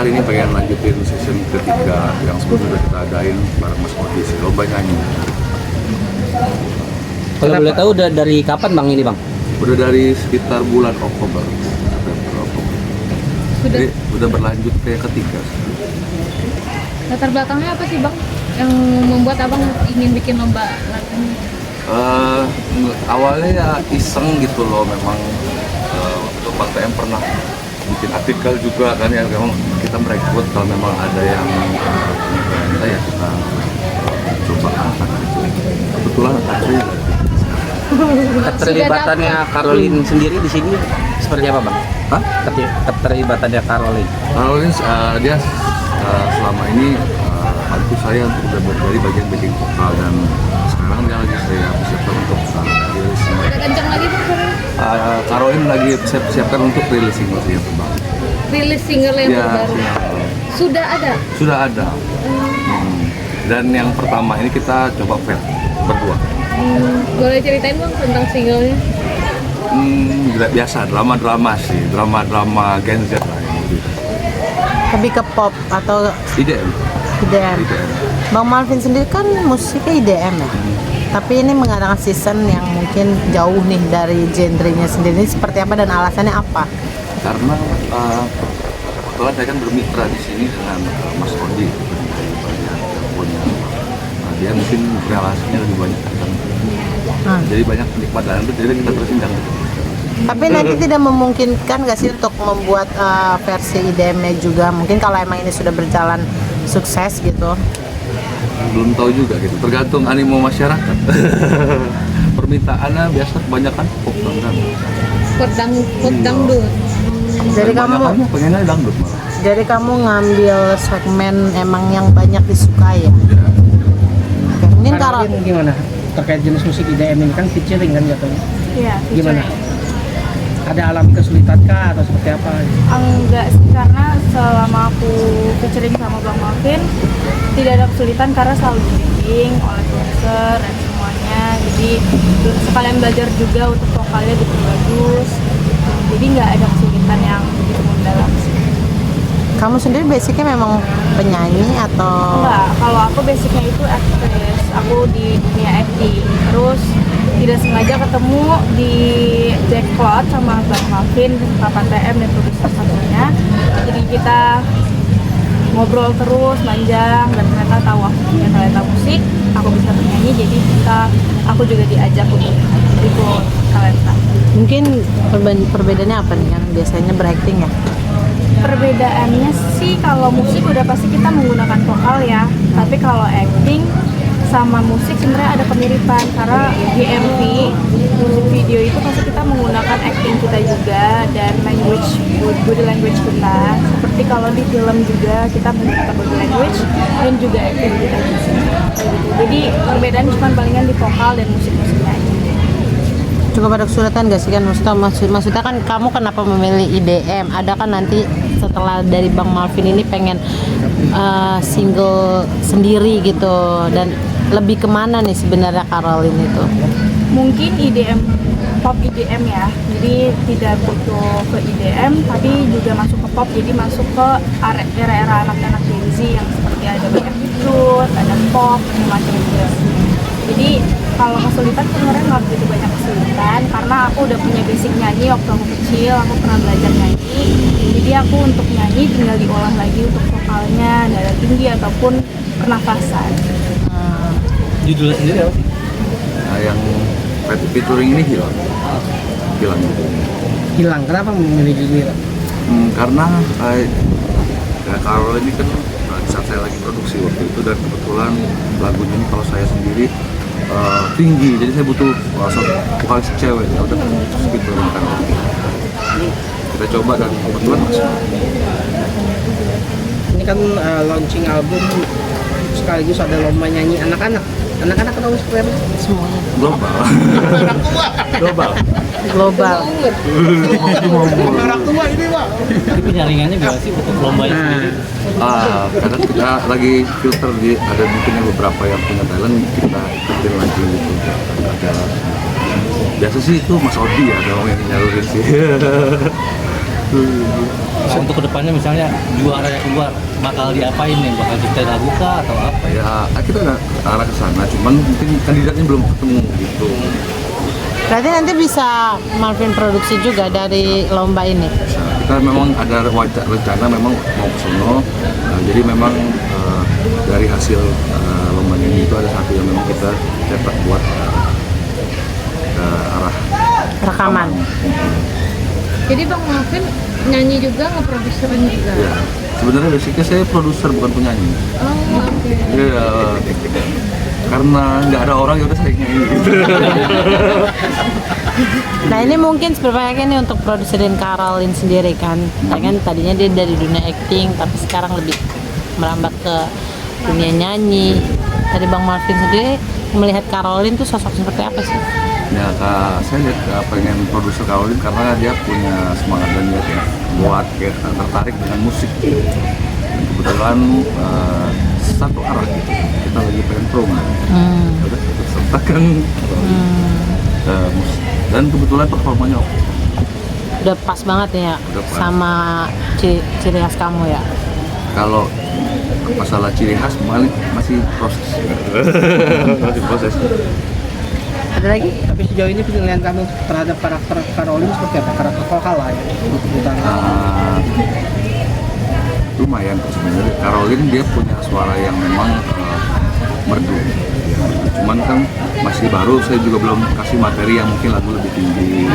hari ini pengen lanjutin season ketiga yang sebelumnya udah kita adain bareng Mas Odi sih, lomba nyanyi. Kalau boleh tahu udah dari kapan Bang ini Bang? Udah dari sekitar bulan Oktober. Jadi udah berlanjut ke ketiga. Latar belakangnya apa sih Bang yang membuat Abang ingin bikin lomba lagu ini? Awalnya ya iseng gitu loh, memang waktu Bang TM pernah bikin artikel juga kan ya, memang kita merekrut kalau memang ada yang minta ya kita coba angkat gitu. Kebetulan ada Keterlibatannya Caroline sendiri di sini seperti apa Bang? Hah? Keterlibatannya Caroline. Caroline dia selama ini bantu saya untuk dari bagian backing vokal, dan sekarang dia lagi saya persiapkan untuk rilis single. Udah kencang lagi Bang? Caroline lagi siapkan untuk rilis single sih ya Bang. Rilis single yang Ya, terbaru. Sudah ada? sudah ada. Dan yang pertama ini kita coba berdua. Boleh ceritain Bang tentang singlenya? Biasa drama sih, drama Gen Z lah. Lebih ke pop atau IDM. IDM. Bang Malvin sendiri kan musiknya IDM ya. Tapi ini mengadakan season yang mungkin jauh nih dari genrenya sendiri. Ini seperti apa dan alasannya apa? Karena kebetulan saya kan bermitra di sini dengan Mas Odi, banyak yang punya dia mungkin relasinya lebih banyak kan. Jadi banyak penikmat dangdut, jadi kita terusin dangdut. Tapi nanti tidak memungkinkan nggak sih untuk membuat versi IDM-nya juga? Mungkin kalau emang ini sudah berjalan sukses gitu. Belum tahu juga gitu, tergantung animo masyarakat. Permintaannya biasa kebanyakan pop Dangdut. Jadi kamu pengennya dangdut malah. Jadi kamu ngambil segmen emang yang banyak disukai ya? Oke, mungkin kalau Caroline gimana terkait jenis musik IDM ini kan featuring kan jatuhnya? Iya, Gimana? Ada alami kesulitan kah atau seperti apa? Enggak sih, karena selama aku featuring sama Bang Malvin tidak ada kesulitan karena selalu dibimbing oleh produser dan semuanya. Jadi sekalian belajar juga untuk vokalnya diperbagus. Jadi nggak ada kesulitan yang begitu mendalam sih. kamu sendiri basicnya memang penyanyi atau? Enggak, kalau aku basicnya itu aktris. Aku di dunia acting. Terus tidak sengaja ketemu di Jackpot sama Bang Malvin, Papa TM dan produser satunya. Jadi kita ngobrol terus panjang dan ternyata tahu aku punya talenta musik, aku bisa bernyanyi, jadi aku juga diajak untuk ikut talenta. Mungkin perbedaannya apa nih yang biasanya berakting ya? Perbedaannya sih kalau musik udah pasti kita menggunakan vokal ya, tapi kalau acting sama musik sebenarnya ada kemiripan karena di MV musik video itu pasti kita menggunakan acting kita juga dan body language kita, seperti kalau di film juga kita menggunakan body language dan juga acting kita di sini. Jadi perbedaan cuma palingan di vokal dan musik-musiknya aja. Cukup ada kesulitan gak sih kan? Maksudnya kan kamu kenapa memilih IDM? Ada kan nanti setelah dari Bang Malvin ini pengen single sendiri gitu, dan lebih kemana nih sebenarnya Caroline itu? Mungkin IDM, pop IDM ya, jadi tidak butuh ke IDM tapi juga masuk ke pop, jadi masuk ke era-era anak-anak Gen Z yang seperti ada banyak hip-hop, ada pop, macam gitu. Jadi kalau kesulitan sebenarnya nggak begitu banyak kesulitan karena aku udah punya basic nyanyi waktu aku kecil, aku pernah belajar nyanyi, jadi aku untuk nyanyi tinggal diolah lagi untuk vokalnya, nada tinggi ataupun pernafasan. Judulnya sendiri apa sih? Nah, yang featuring ini hilang. Hilang, kenapa memilih judul hilang? Karena ya, Carol ini kan saat saya lagi produksi waktu itu, dan kebetulan lagunya ini kalau saya sendiri tinggi, jadi saya butuh vokalis cewek, ya udah terus gitu kan. Kita coba dan kebetulan masuk. Ini kan launching album sekaligus ada lomba nyanyi anak-anak. Anak-anak ketemu seperti apa? Semuanya Global. global. Orang tua ini Pak. Tapi penyaringannya gimana sih untuk lomba ini sendiri? Kadang kita lagi filter, ada mungkin yang beberapa yang punya talent kita ikutin lagi gitu. Ada biasa sih itu Mas Odi ya dong yang nyalurin sih. Untuk kedepannya misalnya juara yang keluar bakal diapain nih? Bakal ciptain lagu kah atau apa? Ya kita udah arah ke sana, cuman mungkin kandidatnya belum ketemu gitu. Berarti nanti bisa Marvin produksi juga dari lomba ini. Nah, kita memang ada rencana memang mau ke sono. Jadi memang dari hasil lomba ini itu ada satu yang memang kita cetak buat ke arah Rekaman. Jadi Bang Marvin nyanyi juga, ngeproduserin juga. Ya, sebenarnya basicnya saya produser bukan penyanyi. Oh, oke. Iya, karena nggak ada orang ya udah saya nyanyi. Nah ini mungkin sebenarnya ini untuk produserin Caroline sendiri kan. Kan tadinya dia dari dunia acting, tapi sekarang lebih merambat ke dunia nyanyi. Tadi Bang Marvin sendiri melihat Caroline tuh sosok seperti apa sih? Ya saya lihat pengen produser Caroline karena dia punya semangat dan niat ya buat kayak tertarik dengan musik. Dan kebetulan satu arah gitu. Kita lagi pengen promo. Udah kita sertakan musik. Dan kebetulan performanya oke. Udah pas banget nih ya Udah pas. sama ciri khas kamu ya. Kalau masalah ciri khas masih proses. Masih proses. Ada lagi? Tapi sejauh ini penilaian kamu terhadap karakter Caroline seperti apa? Karakter vokal lah ya. Lumayan sebenarnya. Caroline dia punya suara yang memang merdu. Cuman kan masih baru, saya juga belum kasih materi yang mungkin lagu lebih tinggi.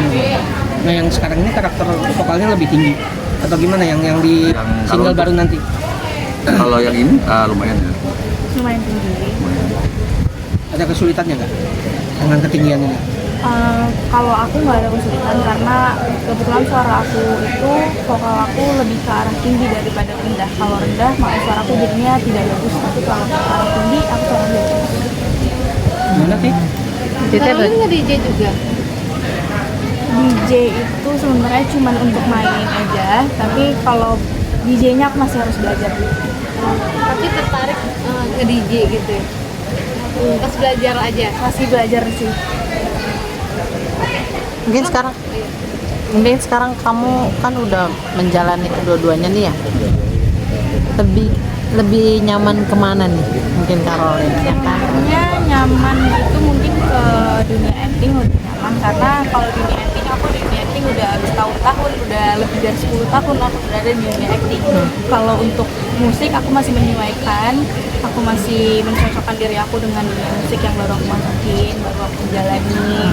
Nah yang sekarang ini karakter vokalnya lebih tinggi atau gimana yang di Yang single kalau- baru nanti? Kalau yang ini lumayan ya. Lumayan tinggi. Lumayan. Ada kesulitannya nggak dengan ketinggian ini? Kalau aku nggak ada kesulitan karena kebetulan suara aku itu vokal aku lebih ke arah tinggi daripada rendah. Kalau rendah maka suara aku jadinya tidak bagus, tapi kalau ke arah tinggi aku suara bagus. Gimana sih? Caroline nge-DJ juga. DJ itu sebenarnya cuma untuk mainin aja, tapi kalau DJ-nya aku masih harus belajar. Tapi tertarik nge-DJ gitu ya. Pas belajar aja. Masih belajar sih. Mungkin sekarang kamu kan udah menjalani kedua-duanya nih ya. Lebih nyaman kemana nih? Mungkin Caroline ya kan? Sebenarnya nyaman itu mungkin ke dunia acting lebih nyaman karena kalau dunia acting aku di dunia acting udah bertahun-tahun, udah lebih dari 10 tahun aku berada di dunia acting. Kalau untuk musik aku masih menyesuaikan, aku masih mencocokkan diri aku dengan dunia musik yang baru aku masukin, baru aku jalani.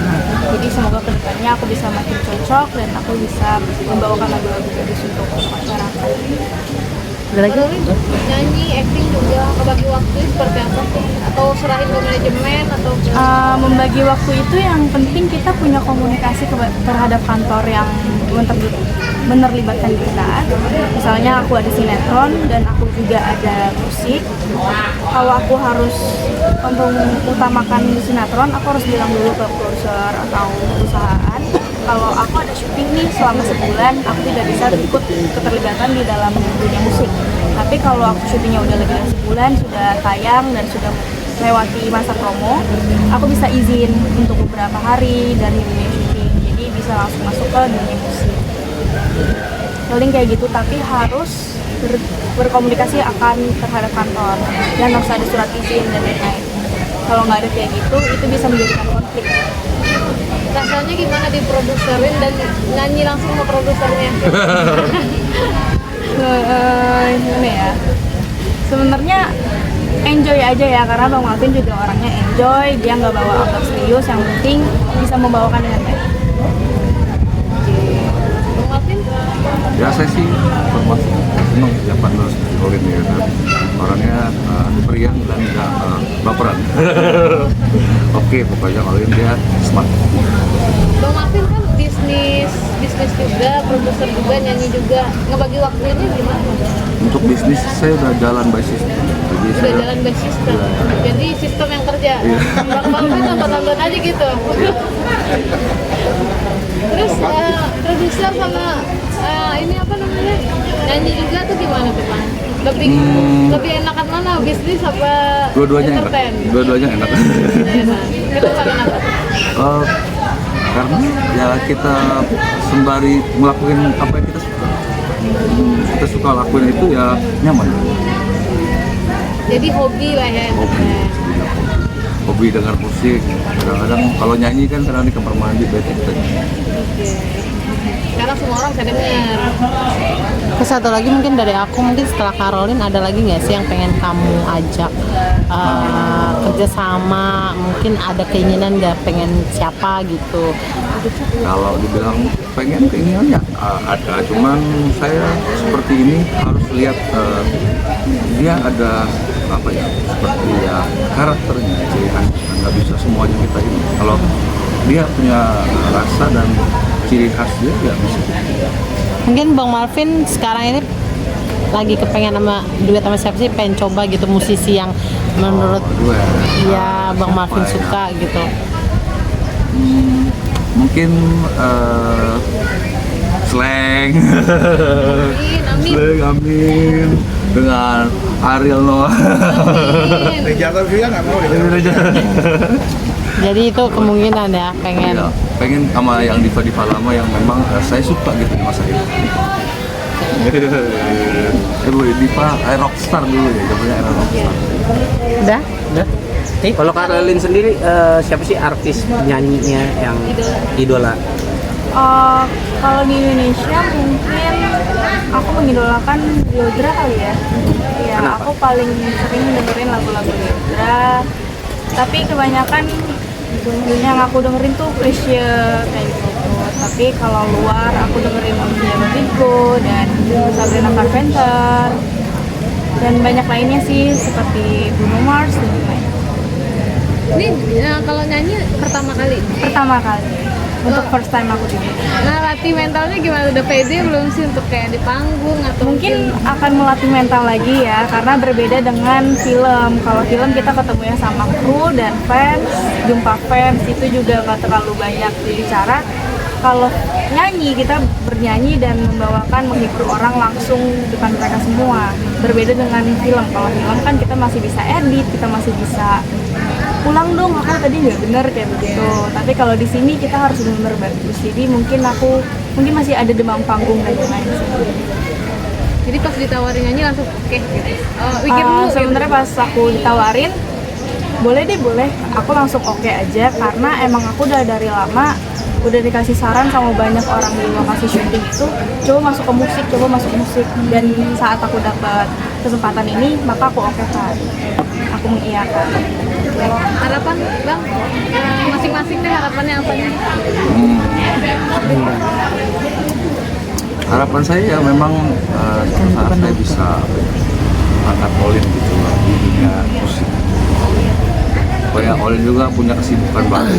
Jadi semoga kedepannya aku bisa makin cocok dan aku bisa membawakan lagu-lagu bagus untuk masyarakat. Caroline nyanyi, acting juga, ngebagi waktu seperti apa sih? Atau serahin ke manajemen atau Membagi waktu itu yang penting kita punya komunikasi terhadap kantor yang menerlibatkan kita. Misalnya aku ada sinetron dan aku juga ada musik. Kalau aku harus untuk utamakan sinetron, aku harus bilang dulu ke produser atau perusahaan. Kalau aku ada syuting nih selama sebulan, aku tidak bisa ikut keterlibatan di dalam dunia musik. Tapi kalau aku syutingnya udah lebih dari sebulan, sudah tayang dan sudah lewati masa promo, aku bisa izin untuk beberapa hari dari dunia syuting. Jadi bisa langsung masuk ke dunia musik. Paling kayak gitu, tapi harus berkomunikasi akan terhadap kantor dan harus ada surat izin dan lain-lain. Kalau nggak ada kayak gitu, itu bisa menjadikan konflik. rasanya gimana diproduserin dan nyanyi langsung sama produsernya? Gimana ya? Sebenarnya enjoy aja ya, karena Bang Marvin juga orangnya enjoy, dia nggak bawa anggap serius, yang penting bisa membawakan dengan baik. Bang Marvin? Ya saya sih termasuk senang ya partner Caroline ya kan. Orangnya periang dan nggak baperan. Oke, pokoknya Caroline dia smart. Bang Marvin kan bisnis juga, produser juga, nyanyi juga. Ngebagi waktunya gimana? Untuk bisnis saya udah jalan by system. Jadi Udah saya jalan by system. Jadi sistem yang kerja. Iya. Bang Marvin nonton aja gitu. Terus produser sama ini apa namanya? Nyanyi juga tuh gimana tuh Bang? Lebih enakan mana? Bisnis apa dua-duanya enak. entertain? Dua-duanya enak. Kenapa kenapa? Karena ya kita sembari melakukan apa yang kita suka. kita suka lakuin itu ya nyaman. Jadi hobi lah ya. Hobi dengar musik. Kadang-kadang kalau nyanyi kan kadang di kamar mandi bete. Oke. Sekarang semua orang bisa dengar. Terus satu lagi mungkin dari aku, mungkin setelah Caroline ada lagi nggak sih yang pengen kamu ajak kerjasama? Mungkin ada keinginan nggak, pengen siapa gitu? Kalau dibilang pengen keinginan ya ada, cuman saya seperti ini harus lihat dia ada apa ya, seperti ya karakternya, ciri khas. Nggak bisa semuanya kita ini. Kalau dia punya rasa dan ciri khas dia ya bisa. Mungkin Bang Marvin sekarang ini lagi kepengen duet sama siapa sih? Pengen coba gitu musisi yang menurut ya Bang Marvin suka gitu. Mungkin Slang. Amin. Slang, amin. Dengan Ariel Noah. Jadi itu kemungkinan ya pengen. Iya, pengen sama yang diva-diva lama yang memang saya suka gitu di masa itu. Diva rockstar dulu ya, zamannya era rockstar. Udah? Udah. Kalau Caroline sendiri siapa sih artis nyanyinya yang idola? Kalau di Indonesia mungkin aku mengidolakan Lyodra kali ya. Ya, Kenapa? aku paling sering dengerin lagu-lagu Lyodra. Tapi kebanyakan yang aku dengerin tuh Chrisye kayak gitu. Tapi kalau luar aku dengerin Olivia Rodrigo dan Sabrina Carpenter dan banyak lainnya sih seperti Bruno Mars dan lain-lain. Ini kalau nyanyi pertama kali. Pertama kali untuk first time aku di sini. Nah, latih mentalnya gimana? Udah pede belum sih untuk kayak di panggung atau Mungkin akan melatih mental lagi ya, karena berbeda dengan film. Kalau film kita ketemunya sama kru dan fans, jumpa fans itu juga gak terlalu banyak bicara. Kalau nyanyi, kita bernyanyi dan membawakan, menghibur orang langsung depan mereka semua. Berbeda dengan film. Kalau film kan kita masih bisa edit, kita masih bisa ulang dong, aku tadi nggak bener kayak begitu. Tapi kalau di sini kita harus benar-benar bagus. Jadi mungkin masih ada demam panggung dan lain-lain sih. jadi pas ditawarin nyanyi langsung oke gitu. Mikir dulu. Sebenarnya pas aku ditawarin, boleh deh, boleh. Aku langsung oke aja karena emang aku udah dari lama udah dikasih saran sama banyak orang di lokasi syuting itu, coba masuk ke musik, dan saat aku dapat kesempatan ini maka aku oke kan, aku mengiyakan. Harapan Bang, masing-masing deh harapannya apa nih? Harapan saya ya memang suatu saat saya bisa angkat Olin gitu loh di dunia musik. Supaya Olin juga punya kesibukan baru.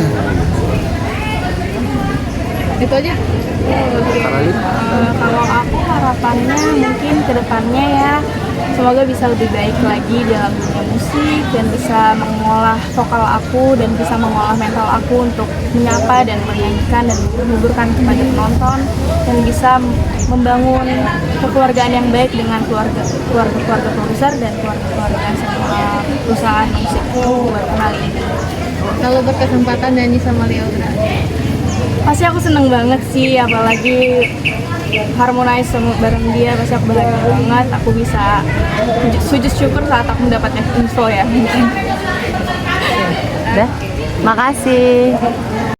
Itu aja. Kalau aku harapannya mungkin kedepannya ya, semoga bisa lebih baik lagi dalam dunia musik dan bisa mengolah vokal aku dan bisa mengolah mental aku untuk menyapa dan menyanyikan dan menghiburkan kepada penonton, dan bisa membangun kekeluargaan yang baik dengan keluarga produser dan keluarga semua perusahaan musik itu buat kali ini. Kalau berkesempatan nyanyi sama Lyodra. Pasti aku seneng banget sih, apalagi harmonize bareng dia, pasti aku bahagia banget. Aku bisa sujud syukur saat aku mendapatkan info ya. Udah? Makasih.